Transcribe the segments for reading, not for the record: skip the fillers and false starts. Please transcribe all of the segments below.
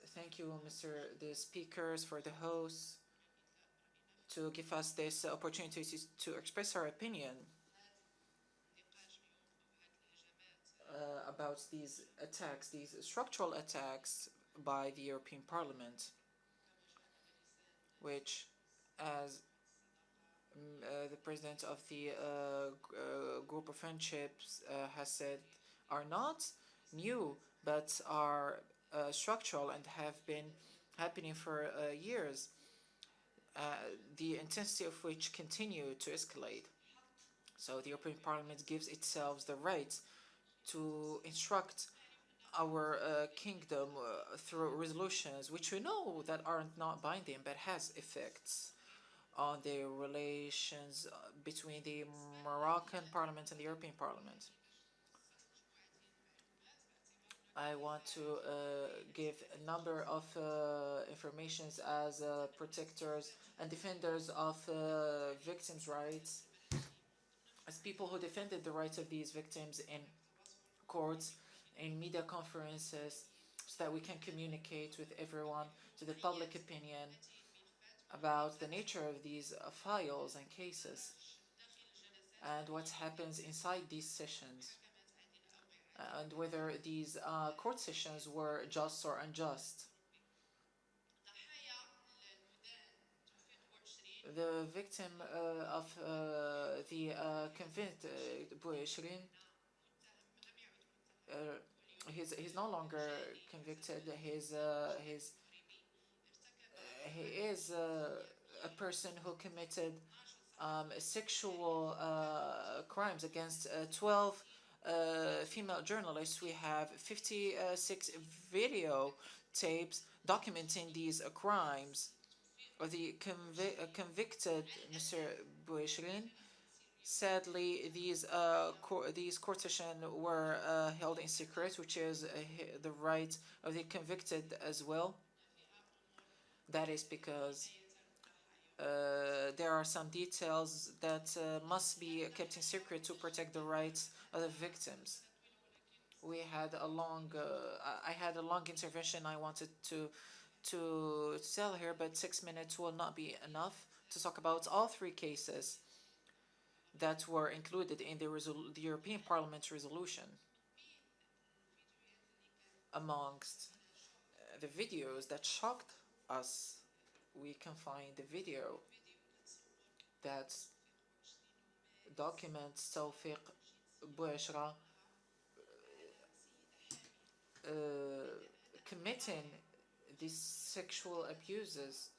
Thank you, the speakers, for the hosts, to give us this opportunity to express our opinion about these attacks, these structural attacks by the European Parliament, which, as the president of the group of friendships has said, are not new, but are structural and have been happening for years, the intensity of which continue to escalate. So the European Parliament gives itself the right to instruct our kingdom through resolutions, which we know that are not binding, but has effects on the relations between the Moroccan Parliament and the European Parliament. I want to give a number of informations as protectors and defenders of victims' rights, as people who defended the rights of these victims in courts, in media conferences, so that we can communicate with everyone, to the public opinion, about the nature of these files and cases and what happens inside these sessions, and whether these court sessions were just or unjust. The victim of the convicted Bouheshrin, he's no longer convicted. He is a person who committed sexual crimes against 12 female journalists. We have 56 video tapes documenting these crimes. The convicted Mr. Bouheshrin, sadly, these court sessions were held in secret, which is the right of the convicted as well. That is because there are some details that must be kept in secret to protect the rights of the victims. We had a long, I had a long intervention I wanted to tell here, but 6 minutes will not be enough to talk about all three cases that were included in the European Parliament's resolution. Amongst the videos that shocked us, we can find the video that documents Tawfiq Bouheshra committing these sexual abuses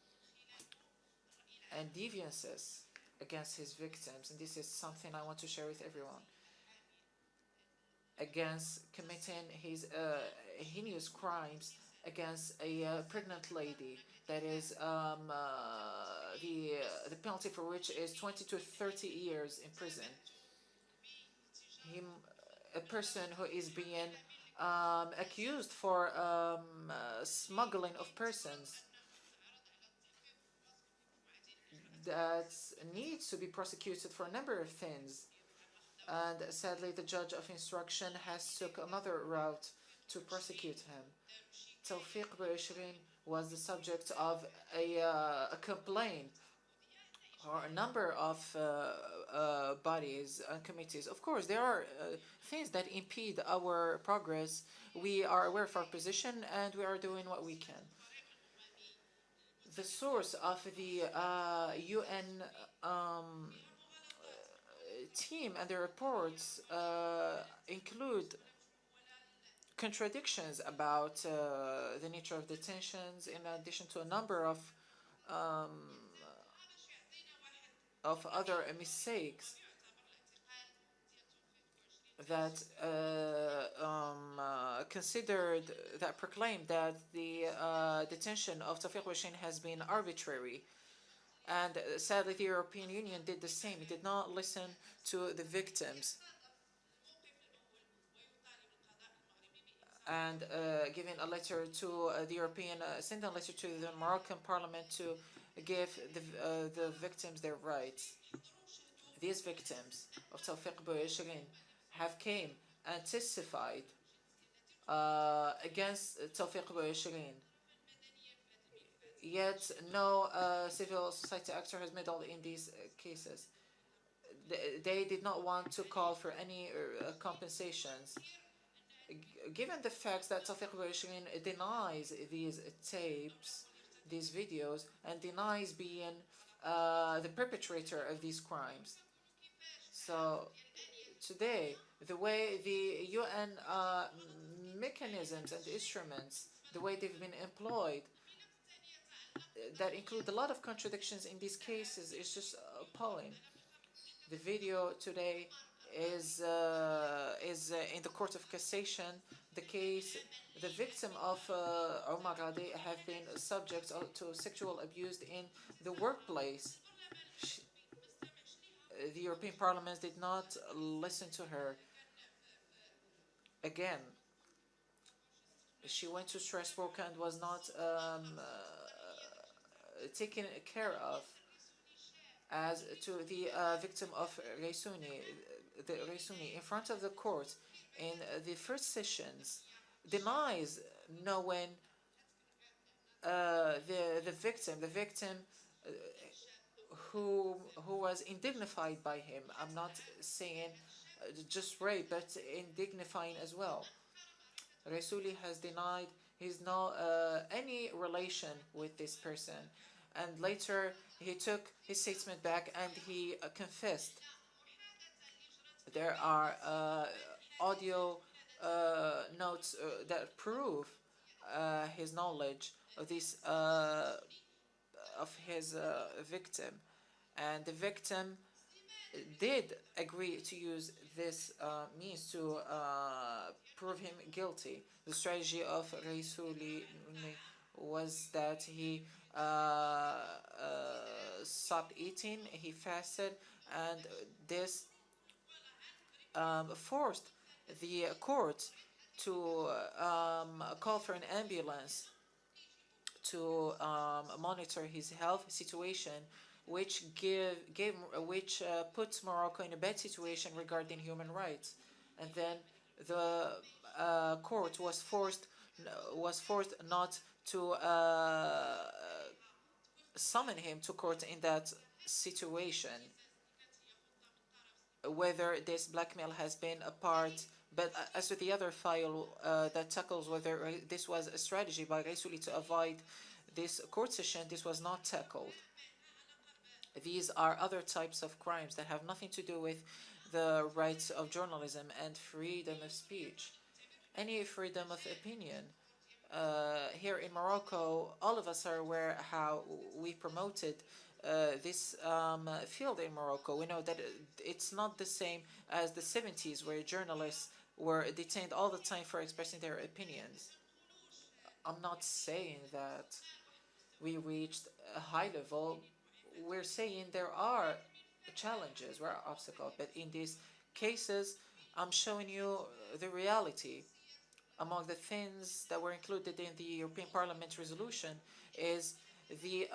and deviances against his victims, and this is something I want to share with everyone, against committing his heinous crimes against a pregnant lady, that is the penalty for which is 20 to 30 years in prison. A person who is being accused for smuggling of persons, that needs to be prosecuted for a number of things. And sadly, the judge of instruction has took another route to prosecute him. Tawfiq Bouheshrin was the subject of a complaint or a number of bodies and committees. Of course, there are things that impede our progress. We are aware of our position and we are doing what we can. The source of the UN team and the reports include contradictions about the nature of detentions, in addition to a number of other mistakes that considered, that proclaimed that the detention of Tawfiq Bouheshrin has been arbitrary. And sadly, the European Union did the same. It did not listen to the victims. And giving a letter to the European, sending a letter to the Moroccan Parliament to give the victims their rights. These victims of Tawfiq Bouheshrin have came and testified against Tawfiq Bouheshrin. yet no civil society actor has meddled in these cases. They did not want to call for any compensations. Given the fact that Tawfiq Bashireen denies these tapes, these videos, and denies being the perpetrator of these crimes. So today, the way the UN mechanisms and instruments, the way they've been employed, that include a lot of contradictions in these cases, is just appalling. The video today is in the Court of Cassation. The case, the victim of Omar Ghadi have been subject to sexual abuse in the workplace. The European Parliament did not listen to her. Again, she went to Strasbourg and was not taken care of. As to the victim of Reisuni, in front of the court in the first sessions, denies knowing the victim uh, who was indignified by him. I'm not saying just rape, but indignifying as well. Rasuli has denied he's no any relation with this person, and later he took his statement back and he confessed. There are audio notes that prove his knowledge of this of his victim, and the victim did agree to use this means to prove him guilty. The strategy of Raisuli was that he stopped eating, he fasted, and this forced the court to call for an ambulance to monitor his health situation, which puts Morocco in a bad situation regarding human rights. And then the court was forced not to summon him to court in that situation. Whether this blackmail has been a part, but as with the other file that tackles whether this was a strategy by Raisuli to avoid this court session, this was not tackled. These are other types of crimes that have nothing to do with the rights of journalism and freedom of speech. Any freedom of opinion. Here in Morocco, all of us are aware how we promoted this field in Morocco. We know that it's not the same as the 70s, where journalists were detained all the time for expressing their opinions. I'm not saying that we reached a high level. We're saying there are challenges, there are obstacles, but in these cases, I'm showing you the reality. Among the things that were included in the European Parliament resolution is the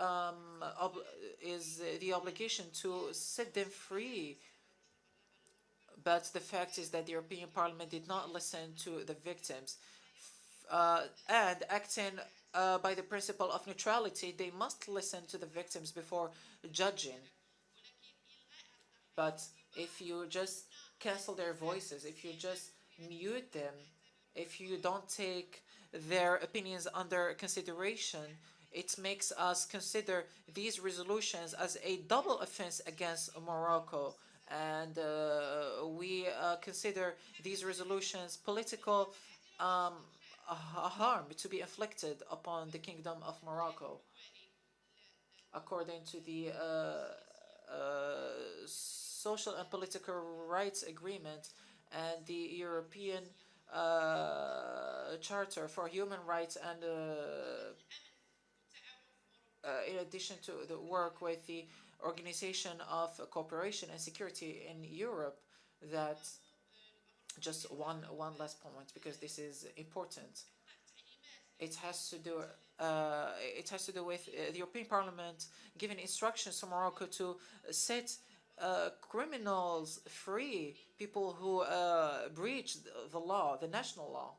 obligation to set them free. But the fact is that the European Parliament did not listen to the victims. And acting by the principle of neutrality, they must listen to the victims before judging. But if you just cancel their voices, if you just mute them, if you don't take their opinions under consideration, it makes us consider these resolutions as a double offense against Morocco. And we consider these resolutions political harm to be inflicted upon the Kingdom of Morocco. According to the Social and Political Rights Agreement and the European Charter for Human Rights, and in addition to the work with the Organization of Cooperation and Security in Europe, that just one last point, because this is important. It has to do with the European Parliament giving instructions to Morocco to set criminals free, people who breach the law, the national law.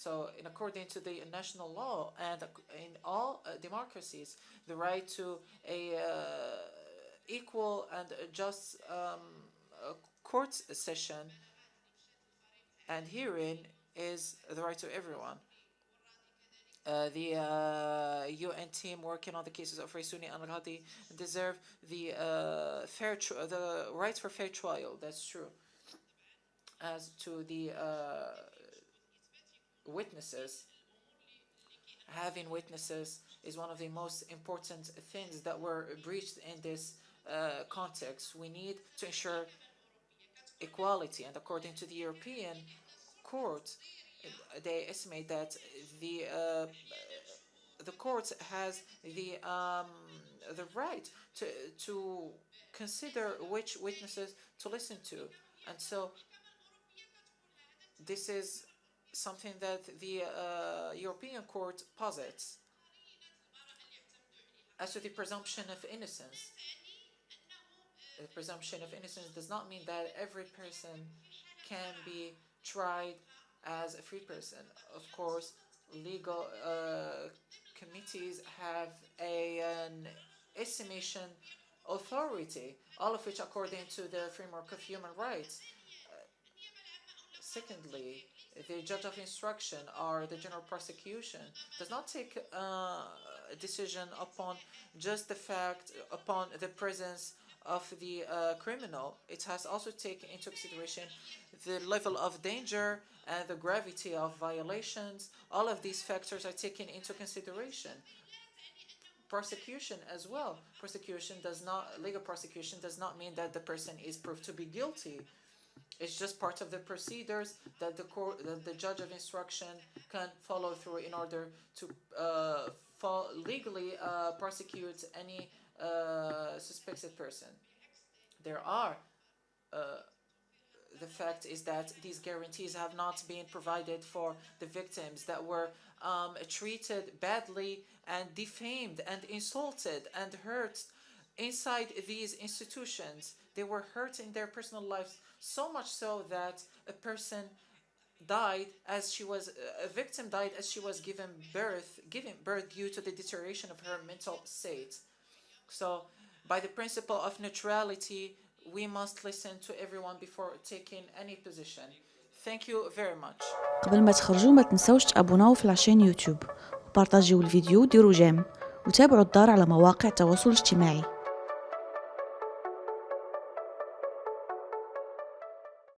So, in according to the national law and in all democracies, the right to a equal and just court session and hearing is the right to everyone. The UN team working on the cases of Raisuni and Ghadi deserve the the right for fair trial. That's true. As to the witnesses, having witnesses is one of the most important things that were breached in this context. We need to ensure equality, and according to the European Court, they estimate that the court has the right to consider which witnesses to listen to, and so this is something that the European Court posits. As to the presumption of innocence, the presumption of innocence does not mean that every person can be tried as a free person. Of course, legal committees have an estimation authority, all of which according to the framework of human rights. Secondly, the judge of instruction or the general prosecution does not take a decision upon just the fact, upon the presence of the criminal. It has also taken into consideration the level of danger and the gravity of violations. All of these factors are taken into consideration. Prosecution as well. Legal prosecution does not mean that the person is proved to be guilty. It's just part of the procedures that the judge of instruction can follow through in order to legally prosecute any suspected person. The fact is that these guarantees have not been provided for the victims that were treated badly and defamed and insulted and hurt inside these institutions. They were hurt in their personal lives, so much so that a victim died as she was giving birth due to the deterioration of her mental state. So, by the principle of neutrality, we must listen to everyone before taking any position. Thank you very much. قبل ما تخرجوا ما تنسوش تابوناو في العشان يوتيوب وبارطاجيو الفيديو وديروا جيم وتابعوا الدار على مواقع التواصل الاجتماعي.